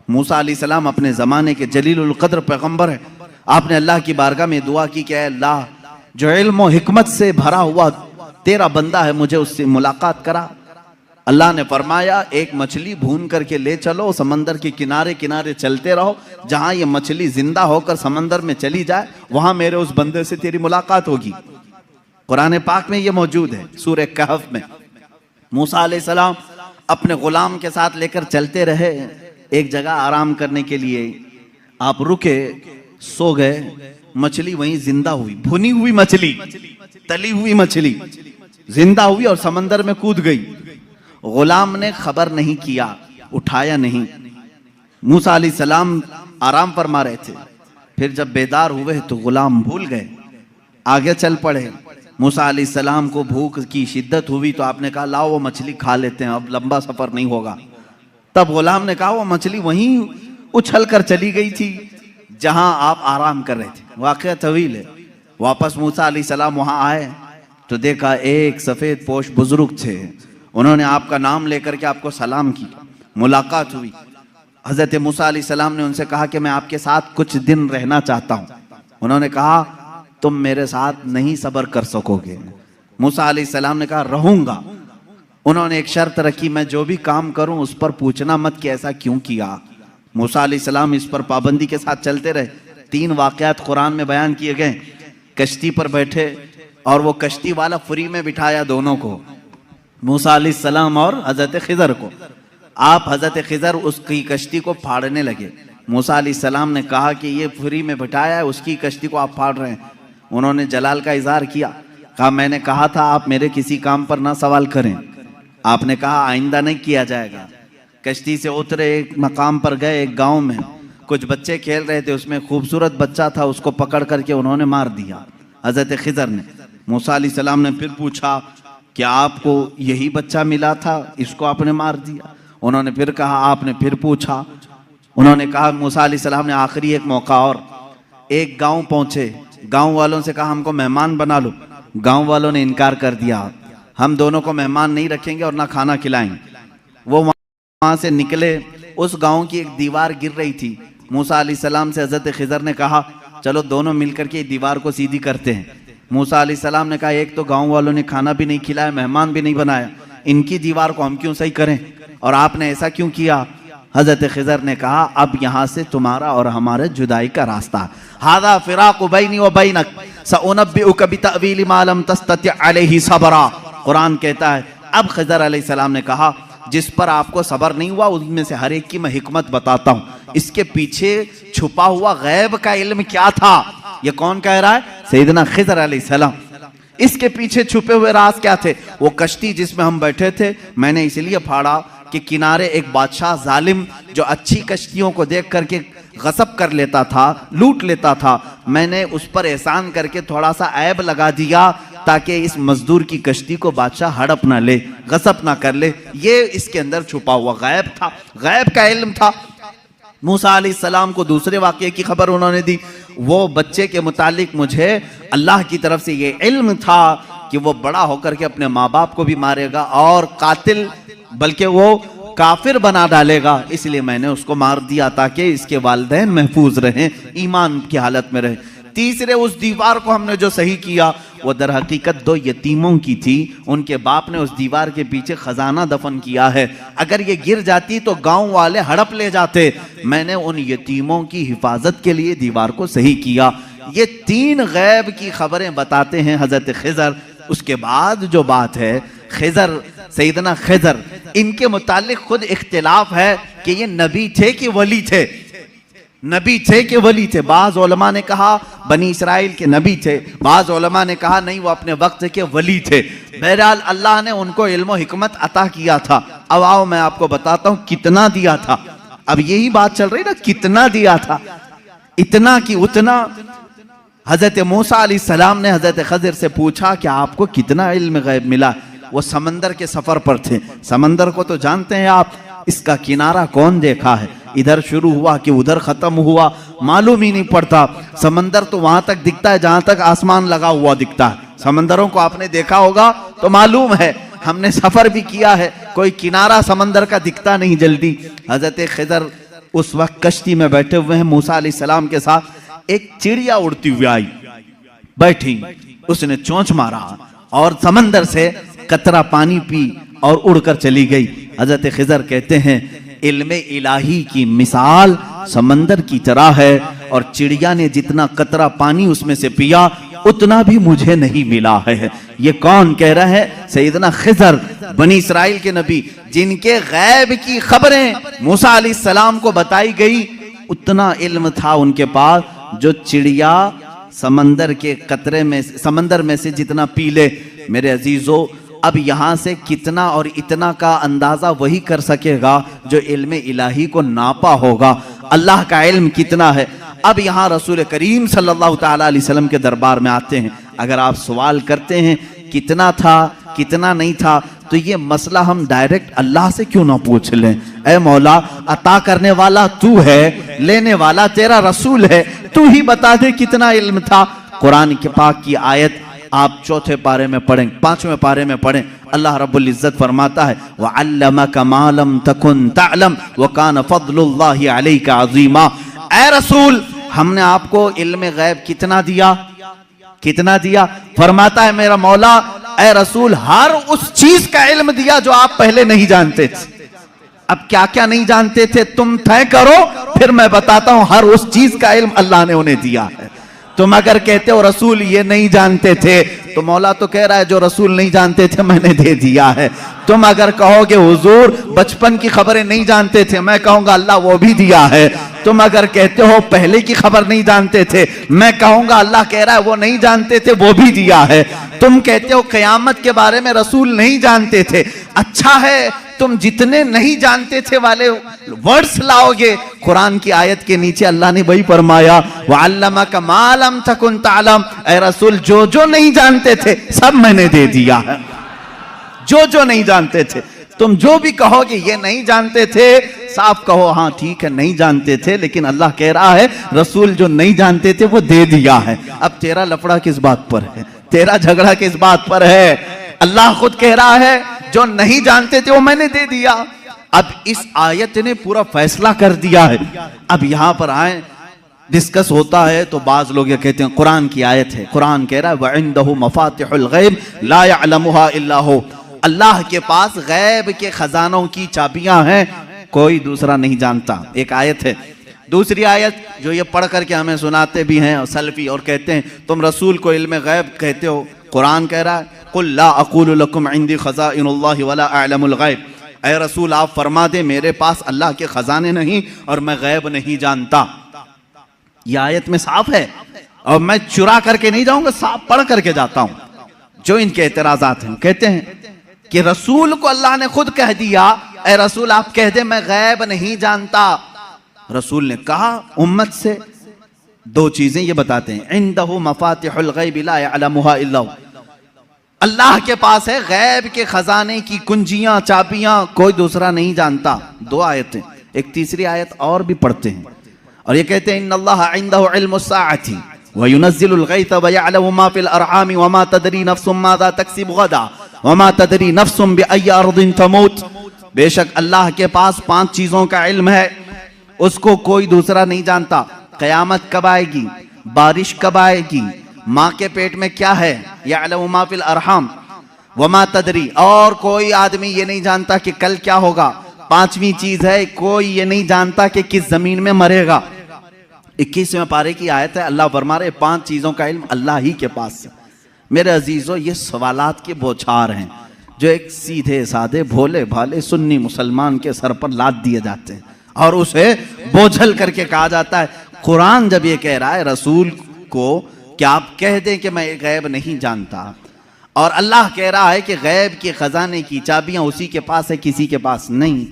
मूसा अलैहिस्सलाम अपने जमाने के जलीलुल कद्र पैगंबर है। आपने अल्लाह की बारगाह में दुआ की कि अल्लाह, जो इल्म और हिकमत से भरा हुआ तेरा बंदा है, मुझे उससे मुलाकात करा। अल्लाह ने फरमाया, एक मछली भून करके ले चलो, समंदर के किनारे किनारे चलते रहो, जहां ये मछली जिंदा होकर समंदर में चली जाए, वहां मेरे उस बंदे से तेरी मुलाकात होगी। कुरान पाक में ये मौजूद है सूरह कहफ में। मूसा अलैहिस्सलाम अपने गुलाम के साथ लेकर चलते रहे, एक जगह आराम करने के लिए आप रुके, सो गए। मछली वहीं जिंदा हुई, भुनी हुई मछली, तली हुई मछली जिंदा हुई और समंदर में कूद गई। गुलाम ने खबर नहीं किया, उठाया नहीं। मूसा अलैहिस्सलाम आराम फरमा रहे थे, फिर जब बेदार हुए तो गुलाम भूल गए, आगे चल पड़े। मूसा अलैहिस्सलाम को भूख की शिद्दत हुई तो आपने कहा लाओ वो मछली खा लेते हैं, अब लंबा सफर नहीं होगा। तब गुलाम ने कहा वो मछली वहीं उछल कर चली गई थी जहां आप आराम कर रहे थे। वाकया तवील है। वापस मूसा अलैहिस्सलाम वहां आए तो देखा एक सफेद पोश बुजुर्ग थे। उन्होंने आपका नाम लेकर के आपको सलाम की, मुलाकात हुई। हजरत मूसा अलैहिस्सलाम ने उनसे कहा कि मैं आपके साथ कुछ दिन रहना चाहता हूं। उन्होंने कहा तुम मेरे साथ नहीं सब्र कर सकोगे। मूसा अलैहिस्सलाम ने कहा रहूंगा। उन्होंने एक शर्त रखी, मैं जो भी काम करूं उस पर पूछना मत कि ऐसा क्यों किया। मूसा अलैहिस्सलाम इस पर पाबंदी के साथ चलते रहे। 3 वाकयात कुरान में बयान किए गए। कश्ती पर बैठे और वो कश्ती वाला फ्री में बिठाया दोनों को, मूसा अलैहिस्सलाम और हजरत खिजर को। आप हजरत खिजर उसकी कश्ती को फाड़ने लगे। मूसा अलैहिस्सलाम ने कहा कि ये फ्री में बिठाया है, उसकी कश्ती को आप फाड़ रहे हैं। उन्होंने जलाल का इजहार किया, कहा मैंने कहा था आप मेरे किसी काम पर ना सवाल करें। आपने कहा आइंदा नहीं किया जाएगा। कश्ती से उतरे, एक मकाम पर गए, एक गांव में। कुछ बच्चे खेल रहे थे, उसमें खूबसूरत बच्चा था, उसको पकड़ करके उन्होंने मार दिया हजरत खिजर ने। मूसा अलैहिस्सलाम ने फिर पूछा कि आपको यही बच्चा मिला था, इसको आपने मार दिया? उन्होंने फिर कहा, आपने फिर पूछा। उन्होंने कहा, मूसा अलैहिस्सलाम ने आखिरी एक मौका और, एक गांव पहुंचे, गांव वालों से कहा हमको मेहमान बना लो। गांव वालों ने इनकार कर दिया, हम दोनों को मेहमान नहीं रखेंगे और ना खाना खिलाएंगे। वो वहां से निकले, उस गांव की एक दीवार गिर रही थी। मूसा अलैहिस्सलाम से हजरत खिजर ने कहा चलो दोनों मिलकर के दीवार को सीधी करते हैं। मूसा अलैहिस्सलाम ने कहा एक तो गांव वालों ने खाना भी नहीं खिलाया, मेहमान भी नहीं बनाया, इनकी दीवार को हम क्यों सही करें, और आपने ऐसा क्यों किया? हजरत खिजर ने कहा अब यहाँ से तुम्हारा और हमारे जुदाई का रास्ता, हादा फिराकु बैनी व बैनक सउनब्बिउका बितअवील मा लम तस्तति अलैहि सबरा। कुरान कहता है अब खिजर अलैहिस्सलाम ने कहा जिस पर आपको सबर नहीं हुआ उनमें से हर एक की मैं हिकमत बताता हूँ, इसके पीछे छुपा हुआ गैब का इल्म क्या था। ये कौन कह रहा है? सैयदना खिजर अलैहिस्सलाम। इसके पीछे छुपे हुए राज क्या थे? वो कश्ती जिसमें हम बैठे थे, मैंने इसलिए फाड़ा कि किनारे एक बादशाह जालिम जो अच्छी कश्तियों को देख करके गसब कर लेता था, लूट लेता था, मैंने उस पर एहसान करके थोड़ा सा ऐब लगा दिया ताकि इस मजदूर की कश्ती को बादशाह हड़प ना ले, गसब ना कर ले। ये इसके अंदर छुपा हुआ गैब था, गैब का इल्म था। मूसा अलैहिस्सलाम को दूसरे वाक़ये की खबर उन्होंने दी। वो बच्चे के मुतालिक मुझे अल्लाह की तरफ से ये इल्म था कि वो बड़ा होकर के अपने माँ बाप को भी मारेगा और कातिल बल्कि वो काफिर बना डालेगा, इसलिए मैंने उसको मार दिया ताकि इसके वालिदैन महफूज रहें, ईमान की हालत में रहें। तीसरे, उस दीवार को हमने जो सही किया वो दर हकीकत दो यतीमों की थी, उनके बाप ने उस दीवार के पीछे खजाना दफन किया है, अगर ये गिर जाती तो गांव वाले हड़प ले जाते। मैंने उन यतीमों की हिफाजत के लिए दीवार को सही किया। ये तीन गैब की खबरें बताते हैं हजरत खिजर। उसके बाद जो बात है खिजर, सैयदना खिजर, इनके मुतालिक खुद इख्तिलाफ है कि ये नबी थे कि वली थे, नबी थे कि वली थे। बाज़ उलमा ने कहा बनी इसराइल के नबी थे, बाज़ उलमा ने कहा नहीं वो अपने वक्त के वली थे। बहरहाल अल्लाह ने उनको इल्म और हिकमत अता किया था। अब आओ मैं आपको बताता हूँ कितना दिया था। अब यही बात चल रही ना, कितना दिया था, इतना कि उतना। हजरत मूसा अलैहिस्सलाम ने हजरत खिजर से पूछा कि आपको कितना इल्म गैब मिला? वो समंदर के सफर पर थे। समंदर को तो जानते हैं आप, इसका किनारा कौन देखा है, इधर शुरू हुआ कि उधर खत्म हुआ मालूम ही नहीं पड़ता। समंदर तो वहां तक दिखता है जहां तक आसमान लगा हुआ दिखता है। समंदरों को आपने देखा होगा तो मालूम है, हमने सफर भी किया है, कोई किनारा समंदर का दिखता नहीं जल्दी। हजरत खिजर उस वक्त कश्ती में बैठे हुए हैं मूसा अलैहिस्सलाम के साथ। एक चिड़िया उड़ती हुई आई, बैठी, उसने चोंच मारा और समंदर से कतरा पानी पी और उड़कर चली गई। हजरत खिजर कहते हैं इल्मे इलाही की मिसाल समंदर की तरह है, और चिड़िया ने जितना कतरा पानी उसमें से पिया उतना भी मुझे नहीं मिला है। ये कौन कह रहा है? सैयदना खिजर, बनी इसराइल के नबी, जिनके गैब की खबरें मूसा अलैहिस्सलाम को बताई गई, उतना इल्म था उनके पास जो चिड़िया समंदर के कतरे में, समंदर में से जितना पी ले। मेरे अजीजों, अब यहाँ से कितना और इतना का अंदाजा वही कर सकेगा जो इल्म इलाही को नापा होगा। अल्लाह का इल्म कितना है। अब यहाँ रसूल करीम सल्लल्लाहु ताला अलैहि वसल्लम के दरबार में आते हैं। अगर आप सवाल करते हैं कितना था कितना नहीं था, तो ये मसला हम डायरेक्ट अल्लाह से क्यों ना पूछ लें? ऐ मौला, अता करने वाला तू है, लेने वाला तेरा रसूल है, तू ही बता दे कितना इल्म था। कुरान के पाक की आयत आप चौथे पारे में पढ़ें, पांचवें पारे में पढ़ें, अल्लाह रब्बुल इज्जत फरमाता है वअल्लमका मा लम तकुन तअलम व कान फज़लुल्लाहि अलैका अज़ीमा। ऐ रसूल, हमने आपको इल्म गैब कितना दिया, कितना दिया? फरमाता है मेरा मौला, ऐ रसूल, हर उस चीज का इल्म दिया जो आप पहले नहीं जानते थे। अब क्या क्या नहीं जानते थे तुम तय करो, फिर मैं बताता हूं। हर उस चीज का इल्म अल्लाह ने उन्हें दिया है। तुम अगर कहते हो रसूल ये नहीं जानते थे, तो मौला तो कह रहा है जो रसूल नहीं जानते थे मैंने दे दिया है। तुम अगर कहोगे हुजूर बचपन की खबरें नहीं जानते थे, मैं कहूंगा अल्लाह वो भी दिया है। तुम अगर कहते हो पहले की खबर नहीं जानते थे, मैं कहूंगा अल्लाह कह रहा है वो नहीं जानते थे, वो भी दिया है। तुम कहते हो क़यामत के बारे में रसूल नहीं जानते थे, अच्छा है तुम जितने नहीं जानते थे वाले वर्ड्स लाओगे, कुरान की आयत के नीचे अल्लाह ने वही फरमाया वअल्लमका मा लम तकुन तअलम। ऐ रसूल, जो जो नहीं जानते थे सब मैंने दे दिया है। जो जो नहीं जानते थे, तुम जो भी कहोगे ये नहीं जानते थे, साफ कहो हाँ ठीक है नहीं जानते थे, लेकिन अल्लाह कह रहा है रसूल जो नहीं जानते थे वो दे दिया है। अब तेरा लफड़ा किस बात पर है, तेरा झगड़ा किस बात पर है? अल्लाह खुद कह रहा है जो नहीं जानते थे वो मैंने दे दिया। अब इस आयत ने पूरा फैसला कर दिया है। अब यहां पर आए, डिस्कस होता है तो बाज लोग ये कहते हैं कुरान की आयत है, कुरान कह रहा है वइंदहु मफातिहुल गैब ला यअलमुहा इल्ला हु, अल्लाह के पास गैब के खजानों की चाबियां हैं, कोई दूसरा नहीं जानता। एक आयत है। दूसरी आयत जो ये पढ़ करके हमें सुनाते भी हैं और सल्फी और कहते हैं तुम रसूल को इल्म गैब कहते हो, कुरान कह रहा है कुल ला अक़ूलु लकुम इंदी खज़ाइनुल्लाहि वला अअलमुल गैब, ऐ रसूल आप फरमा दे मेरे पास अल्लाह के खजाने नहीं और मैं गैब नहीं जानता। यह आयत में साफ है और मैं चुरा करके नहीं जाऊंगा, साफ पढ़ करके जाता हूं। जो इनके एतराजात हैं, कहते हैं कि रसूल को अल्लाह ने खुद कह दिया ऐ रसूल आप कह दे मैं गैब नहीं जानता। रसूल ने कहा उम्मत से दो चीजें ये बताते हैं, इंदहु मफातिहुल गैब ला यअलमुहा इल्ला हु, अल्लाह के पास है गैब के खजाने की कुंजियां चाबियां, कोई दूसरा नहीं जानता। दो आयतें, एक तीसरी आयत और भी पढ़ते हैं और ये कहते हैं इन्नल्लाह इंदहु इल्मुस्साअति व युनज़्ज़िलुल गैथ व यअलमु मा फिल अरहाम व मा तदरी नफ्सुम माज़ा तक्सिबु गदा व मा तदरी नफ्सुम बिअय्यि अर्दिन तमूत। बेशक अल्लाह के पास 5 चीजों का इल्म है, उसको कोई दूसरा नहीं जानता। कयामत कब आएगी, बारिश कब आएगी, माँ के पेट में क्या है, यअलमु मा फिल अरहाम व मा तदरी, और कोई आदमी ये नहीं जानता कि कल क्या होगा। 5वीं चीज है कोई ये नहीं जानता कि किस जमीन में मरेगा। 21वें पारे की आयत है, अल्लाह फरमा रहे 5 चीजों का इल्म अल्लाह ही के पास है। मेरे अजीजों, ये सवालात के बौछार हैं जो एक सीधे साधे भोले भाले सुन्नी मुसलमान के सर पर लाद दिए जाते हैं और उसे बोझल करके कहा जाता है। कुरान जब ये कह रहा है रसूल को कि आप कह दें कि मैं गैब नहीं जानता, और अल्लाह कह रहा है कि गैब के खजाने की चाबियां उसी के पास है किसी के पास नहीं,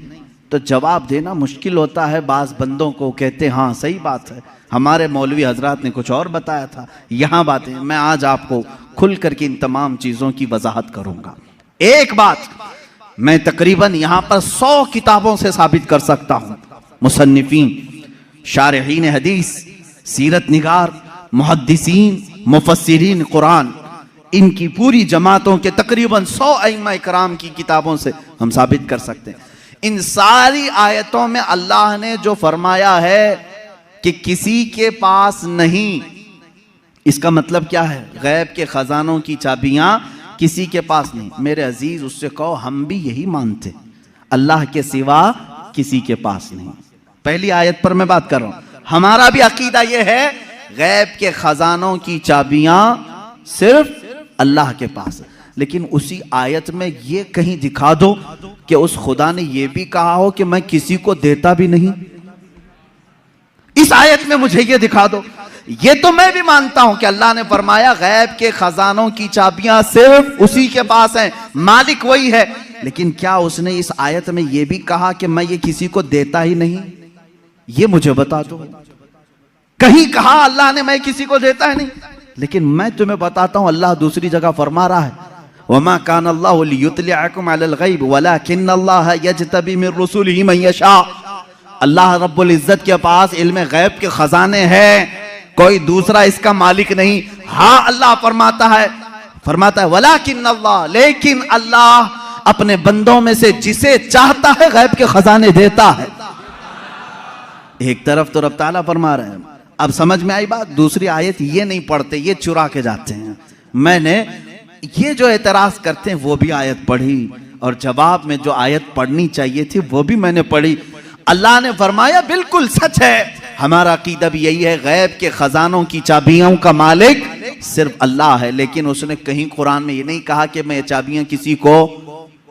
तो जवाब देना मुश्किल होता है। बाज बंदों को कहते हैं हाँ सही बात है, हमारे मौलवी हजरात ने कुछ और बताया था, यहाँ बातें। मैं आज आपको खुल करके इन तमाम चीजों की वजाहत करूंगा। एक बात मैं तकरीबन यहाँ पर 100 किताबों से साबित कर सकता हूँ। मुसन्निफीन, शारहीन हदीस, सीरत निगार, मुहद्दिसीन, मुफस्सिरीन कुरान, इनकी पूरी जमातों के तकरीबन 100 अइम्मा इकराम की किताबों से हम साबित कर सकते हैं। इन सारी आयतों में अल्लाह ने जो फरमाया है कि किसी के पास नहीं, इसका मतलब क्या है? गैब के खजानों की चाबियां किसी के पास नहीं। मेरे अजीज, उससे कहो हम भी यही मानते, अल्लाह के सिवा किसी के पास नहीं। पहली आयत पर मैं बात कर रहा हूं, हमारा भी अकीदा यह है गैब के खजानों की चाबियां सिर्फ अल्लाह के पास है। लेकिन उसी आयत में ये कहीं दिखा दो कि उस खुदा ने यह भी कहा हो कि मैं किसी को देता भी नहीं। इस आयत में मुझे ये दिखा दो। ये तो मैं भी मानता हूं कि अल्लाह ने फरमाया गैब के खजानों की चाबियां सिर्फ उसी के पास हैं, मालिक वही है। लेकिन क्या उसने इस आयत में यह भी कहा कि मैं ये किसी को देता ही नहीं? ये मुझे बता दो। कहीं कहा अल्लाह ने मैं किसी को देता है नहीं? लेकिन मैं तुम्हें बताता हूं, अल्लाह दूसरी जगह फरमा रहा है वमा कान अल्लाहु लियुत्लिअकुम अलल गैब वलाकिन्नल्लाह यज्तबी मिन रुसुलिही मन यशा। अल्लाह रब्बुल इज्जत के पास इल्म गैब के खजाने हैं, कोई दूसरा इसका मालिक नहीं। हाँ, अल्लाह फरमाता है वलाकिन्नल्लाह, लेकिन अल्लाह अपने बंदों में से जिसे चाहता है गैब के खजाने देता है। एक तरफ तो रब ताला फरमा रहे हैं, अब समझ में आई बात। दूसरी आयत ये नहीं पढ़ते, ये चुरा के जाते हैं। मैंने ये जो एतराज करते हैं वो भी आयत पढ़ी और जवाब में जो आयत पढ़नी चाहिए थी वो भी मैंने पढ़ी। अल्लाह ने फरमाया बिल्कुल सच है, हमारा अकीदा भी यही है, गैब के खजानों की चाबियों का मालिक सिर्फ अल्लाह है। लेकिन उसने कहीं कुरान में ये नहीं कहा कि मैं ये चाबियां किसी को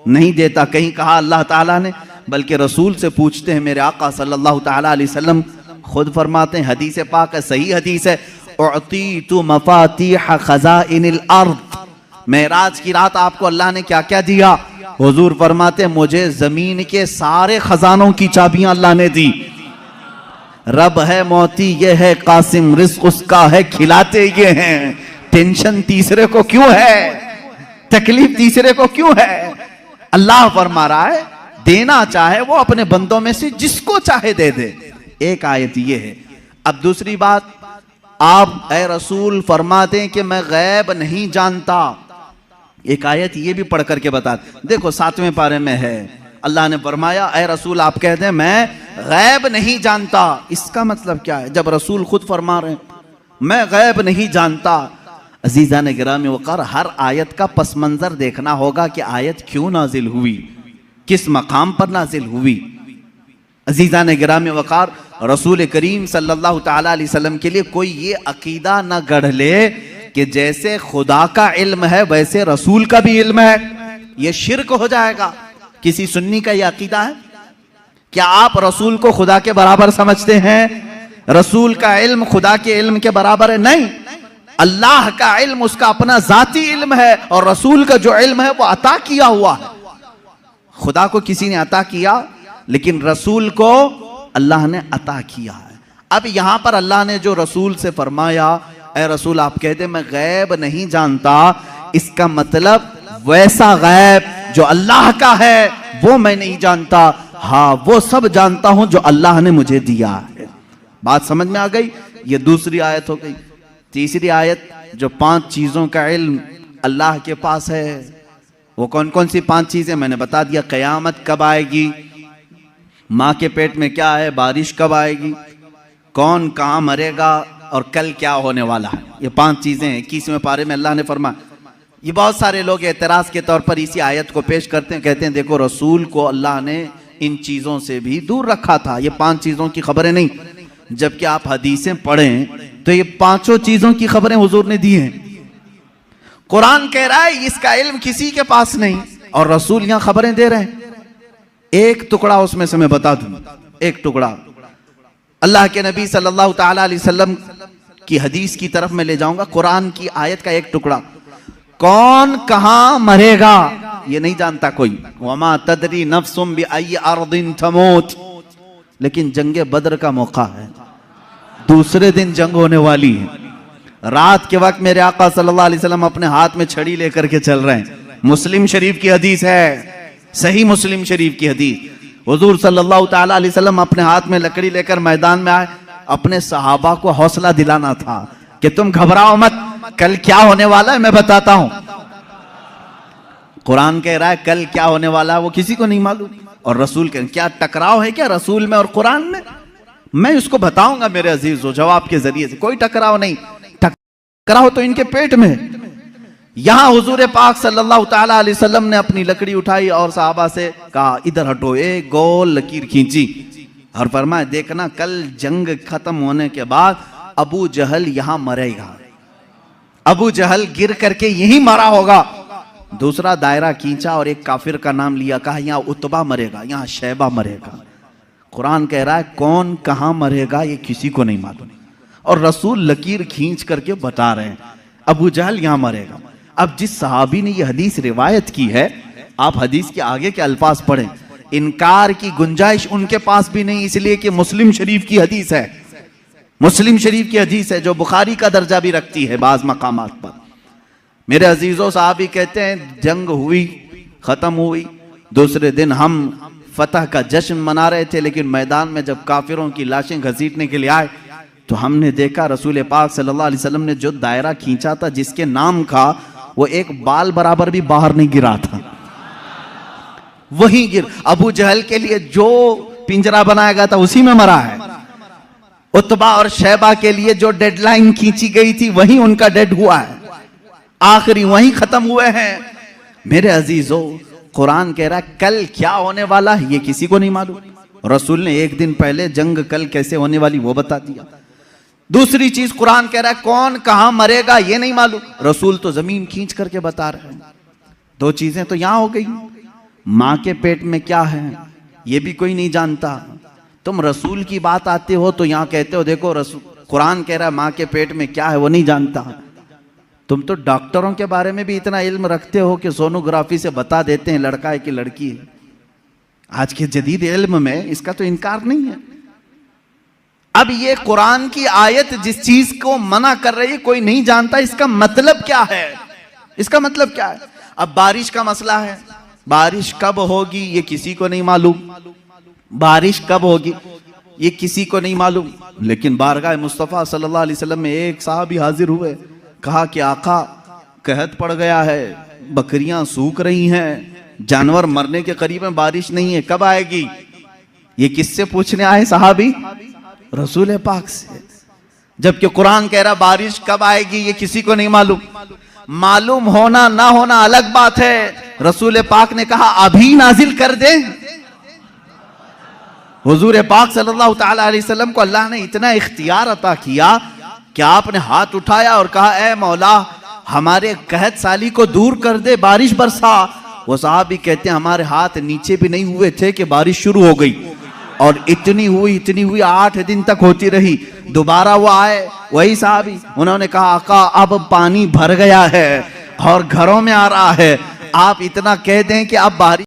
नहीं देता, कहीं कहा अल्लाह ताला ने, बल्कि रसूल से पूछते हैं। मेरे आका सल्लल्लाहु ताला अलैहि वसल्लम खुद फरमाते हैं, हदीस पाक है, सही हदीस है, उअतीतु मफातीह खज़ाइनिल अर्द। मेराज की रात आपको अल्लाह ने क्या क्या दिया? हुजूर फरमाते मुझे जमीन के सारे खजानों की चाबियां अल्लाह ने दी। रब है मोती ये है कासिम, रिस्क उसका है खिलाते ये हैं। टेंशन तीसरे को क्यों है, तकलीफ तीसरे को क्यों है? अल्लाह फरमा रहा है देना चाहे वो अपने बंदों में से जिसको चाहे दे दे। एक आयत ये है। अब दूसरी बात, आप ऐ रसूल फरमा दें कि मैं गैब नहीं जानता। एक आयत ये भी पढ़ करके बता, देखो 7वें पारे में है, अल्लाह ने फरमाया ऐ रसूल आप कह दें मैं गैब नहीं जानता। इसका मतलब क्या है? जब रसूल खुद फरमा रहे हैं मैं गैब नहीं जानता। अजीज़ान गिरामी वक़ार, हर आयत का पस मंज़र देखना होगा कि आयत क्यों नाजिल हुई, किस मकाम पर नाजिल हुई। अजीज़ान गिरामी वक़ार, रसूल करीम सल्लल्लाहु ताला अलैहि वसल्लम के लिए कोई ये अकीदा न गढ़ ले कि जैसे खुदा का इल्म है वैसे रसूल का भी इल्म है। ये शिर्क हो जाएगा। किसी सुन्नी का ये अकीदा है? क्या आप रसूल को खुदा के बराबर समझते हैं? रसूल का इल्म खुदा के इल्म के बराबर है? नहीं। अल्लाह का इल्म उसका अपना जाती इल्म है और रसूल का जो इल्म है वो अता किया हुआ है। खुदा को किसी ने अता किया, लेकिन रसूल को अल्लाह ने अता किया है। अब यहां पर अल्लाह ने जो रसूल से फरमाया ऐ रसूल आप कहते मैं गैब नहीं जानता, इसका मतलब वैसा गैब जो अल्लाह का है वो मैं नहीं जानता, हाँ वो सब जानता हूं जो अल्लाह ने मुझे दिया है। बात समझ में आ गई? ये दूसरी आयत हो गई। तीसरी आयत, जो 5 चीजों का इल्म अल्लाह के पास है, वो कौन कौन सी 5 चीजें मैंने बता दिया। कयामत कब आएगी, माँ के पेट में क्या है, बारिश कब आएगी, कौन कहाँ मरेगा और कल क्या होने वाला है। ये 5 चीजें 21वें पारे में अल्लाह ने फरमाया। ये बहुत सारे लोग एतराज के तौर पर इसी आयत को पेश करते हैं, कहते हैं देखो रसूल को अल्लाह ने इन चीजों से भी दूर रखा था, ये 5 चीजों की खबरें नहीं। जबकि आप हदीसें पढ़ें तो ये 5 चीजों की खबरें हुजूर ने दी हैं। कुरान कह रहा है इसका इल्म किसी के पास नहीं और रसूल यहां खबरें दे रहे हैं। एक टुकड़ा उसमें से मैं बता दूं, एक टुकड़ा अल्लाह के नबी सल्लल्लाहु ताला अलैहि वसल्लम की हदीस की तरफ मैं ले जाऊंगा। कुरान की आयत का एक टुकड़ा, कौन कहां मरेगा ये नहीं जानता कोई। वमा तदरी नफ्सुम बिअय्यि अर्दिन तमूत। लेकिन जंगे बद्र का मौका है, दूसरे दिन जंग होने वाली है। रात के वक्त मेरे आका सल्लल्लाहु अलैहि वसल्लम अपने हाथ में छड़ी लेकर के चल रहे हैं। मुस्लिम शरीफ की हदीस है, सही मुस्लिम शरीफ की हदीस। हुजूर सल्लल्लाहु ताला अलैहि वसल्लम अपने हाथ में लकड़ी लेकर मैदान में आए। अपने सहाबा को हौसला दिलाना था कि तुम घबराओ मत, कल क्या होने वाला है मैं बताता हूं। कुरान कह रहा है कल क्या होने वाला है वो किसी को नहीं मालूम। और रसूल कह क्या टकराव है क्या रसूल में और कुरान में? मैं इसको बताऊंगा मेरे अजीजों जवाब के जरिए से। कोई टकराव नहीं, टकराव तो इनके पेट में। यहां हुजूर पाक सल्लल्लाहु ताला अलैहि वसल्लम ने अपनी लकड़ी उठाई और सहाबा से कहा इधर हटो, एक गोल लकीर खींची और फरमाया देखना कल जंग खत्म होने के बाद अबू जहल यहां मरेगा, अबू जहल गिर करके यहीं मरा होगा। दूसरा दायरा खींचा और एक काफिर का नाम लिया, कहा यहां उतबा मरेगा, यहां शैबा मरेगा। कुरान कह रहा है कौन कहां मरेगा ये किसी को नहीं मालूम और रसूल लकीर खींच करके बता रहे हैं अबू जहल यहां मरेगा। अब जिस सहाबी ने ये हदीस रिवायत की है, आप हदीस के आगे के अल्फाज पढ़ें, इनकार की गुंजाइश उनके पास भी नहीं, इसलिए कि मुस्लिम शरीफ की हदीस है, मुस्लिम शरीफ की हदीस है जो बुखारी का दर्जा भी रखती है बाज मकामात पर। मेरे अजीजों साहबी कहते हैं जंग हुई, खत्म हुई, दूसरे दिन हम फतह का जश्न मना रहे थे, लेकिन मैदान में जब काफिरों की लाशें घसीटने के लिए आए तो हमने देखा रसूल पाक सल्लल्लाहु अलैहि वसल्लम ने जो दायरा खींचा था जिसके नाम का, वो एक बाल बराबर भी बाहर नहीं गिरा था, वहीं गिर। अबू जहल के लिए जो पिंजरा बनाया गया था उसी में मरा है। उतबा और शैबा के लिए जो डेडलाइन खींची गई थी वहीं उनका डेड हुआ है, आखिरी वहीं खत्म हुए हैं। मेरे अजीजों कुरान कह रहा है कल क्या होने वाला है ये किसी को नहीं मालूम। रसूल ने एक दिन पहले जंग कल कैसे होने वाली वो बता दिया। दूसरी चीज कुरान कह रहा है कौन कहां मरेगा ये नहीं मालूम, रसूल तो जमीन खींच करके बता रहे हैं। 2 चीजें तो यहां हो गई, मां के पेट में क्या है ये भी कोई नहीं जानता। तुम रसूल की बात आते हो तो यहां कहते हो देखो रसूल, कुरान कह रहा है मां के पेट में क्या है वो नहीं जानता। तुम तो डॉक्टरों के बारे में भी इतना इल्म रखते हो कि सोनोग्राफी से बता देते हैं लड़का है कि लड़की है। आज के जदीद इल्म में इसका तो इनकार नहीं है। अब ये कुरान की आयत जिस चीज को मना कर रही है कोई नहीं जानता इसका मतलब क्या है, इसका मतलब क्या है। अब बारिश का मसला है, बारिश कब होगी ये किसी को नहीं मालूम, बारिश कब होगी ये किसी को नहीं मालूम। लेकिन बारगाह मुस्तफ़ा सल्लल्लाहु अलैहि वसल्लम में एक साहबी हाजिर हुए, कहा कि आका कहत पड़ गया है, बकरियां सूख रही हैं, जानवर मरने के करीब में, बारिश नहीं है, कब आएगी। ये किससे पूछने आए साहबी? रसूल पाक से। जबकि कुरान कह रहा बारिश कब आएगी ये किसी को नहीं मालूम। मालूम होना ना होना अलग बात है। रसूल पाक ने कहा अभी नाजिल कर दे। हुजूर पाक सल्लल्लाहु ताला अलैहि वसल्लम को अल्लाह ने इतना इख्तियार अता किया कि आपने हाथ उठाया और कहा ए मौला हमारे कहत साली को दूर कर दे, बारिश बरसा। वो साहबी कहते हैं हमारे हाथ नीचे भी नहीं हुए थे कि बारिश शुरू हो गई, और इतनी हुई 8 दिन तक होती रही। दोबारा वो आए वही साहबी, उन्होंने कहा आका अब पानी भर गया है और घरों में आ रहा है, आप इतना कह दें कि अब बारिश